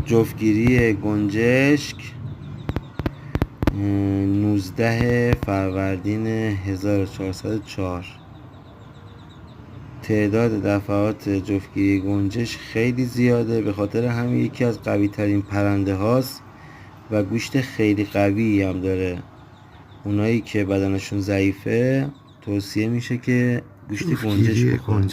جفتگیری گنجشک 19 فروردین 1404. تعداد دفعات جفتگیری گنجشک خیلی زیاده، به خاطر همین یکی از قوی ترین پرنده هاست و گوشت خیلی قوی هم داره. اونایی که بدنشون ضعیفه توصیه میشه که گوشت گنجشک بخورن.